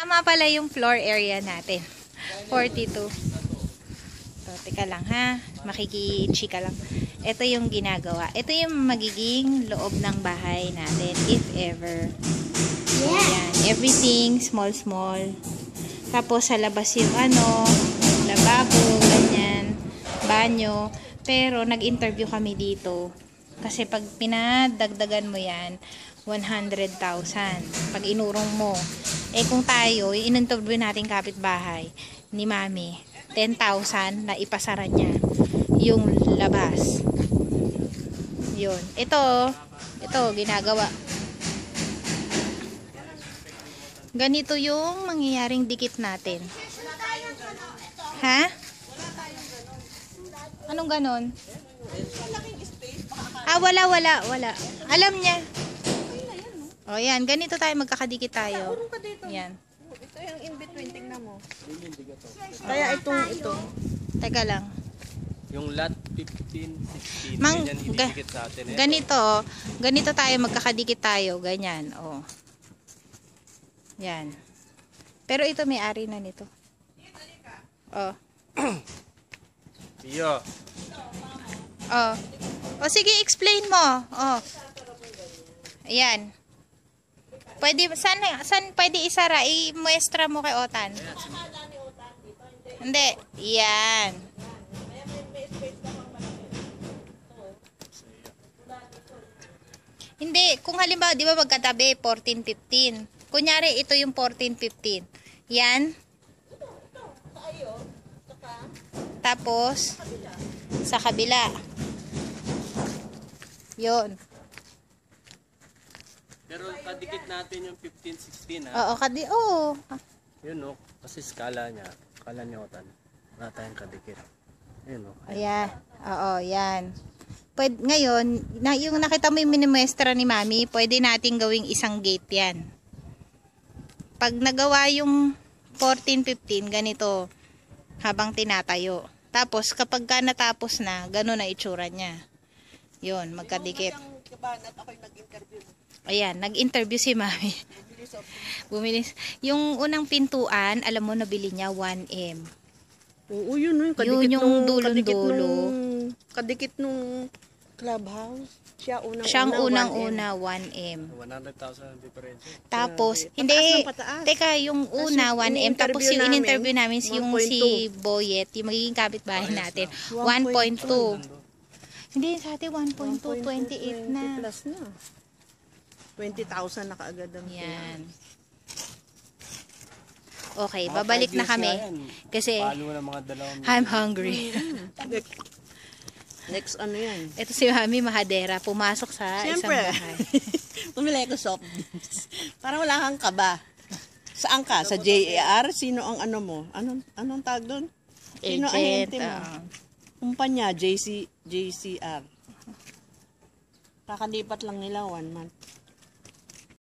Tama pala yung floor area natin. 42. So, teka lang ha. Makikichika lang. Ito yung ginagawa. Ito yung magiging loob ng bahay natin. If ever. Yeah. Yan. Everything small. Tapos sa labas yung lababo, ganyan. Banyo. Pero nag-interview kami dito. Kasi pag pinadagdagan mo yan, 100,000. Pag inurong mo. Kung tayo, in-interview natin kapitbahay ni Mami, 10,000 na ipasara niya yung labas. Yun. Ito ginagawa. Ganito yung mangyayaring dikit natin. Ha? Anong ganon? Wala. Alam niya. O yan, ganito tayo, magkakadikit tayo. Yan. Ito yung in-between, tingnan mo. Kaya ito. Teka lang. Yung lot 15, 16, ganyan ididikit sa atin. Ganito tayo, magkakadikit tayo, ganyan. O. Yan. Pero ito may-ari na nito. O. Iyo. O sige, explain mo. O. Ayan. Pwede, saan pwede isara? I-muestra mo kay Otan. Hindi. Yan. Hindi. Kung halimbawa, di ba magkatabi, 14, 15. Kunyari, ito yung 14, 15. Yan. Tapos, sa kabila. Yun. Pero kadikit natin yung 15, 16 ha. Oo. Yun no, kasi skala niya. Skala niya Otan. Wala tayong kadikit. Yun no. Ayan. Oo, yan. Pwede, ngayon, yung nakita mo yung minimuestra ni Mami, pwede natin gawing isang gate yan. Pag nagawa yung 14, 15, ganito, habang tinatayo. Tapos, kapag ka natapos na, gano'n na itsura niya. Yun, magkadikit. Ayan, nag-interview si Mami. Bumilis. Yung unang pintuan, alam mo, nabili niya 1M. Oo, yun kadikit yung dulong-dulo. Kadikit nung clubhouse. Siyang unang-una 1M. 100,000 ang difference. Tapos, Pataas hindi, ng pataas. teka, yung una 1M, tapos yung in-interview namin, yung 1.2. si Boyet, yung magiging kapitbahay natin, 1.2. Hindi, sa atin 1.2, 28 na. Plus na. 20,000 na kaagad ang Yan. Okay, babalik na kami. Kasi, Palo ng mga dalawang I'm hungry. Next ano yan? Ito si Mami Mahadera, pumasok sa Siyempre. isang bahay. Pumili ko soft drinks. Para wala kang kaba. Saan ka? Sa JAR? Sino ang ano mo? Anong tag doon? Sino ang ahente mo? Kumpanya, JCR. Kakalipat lang nila 1 month.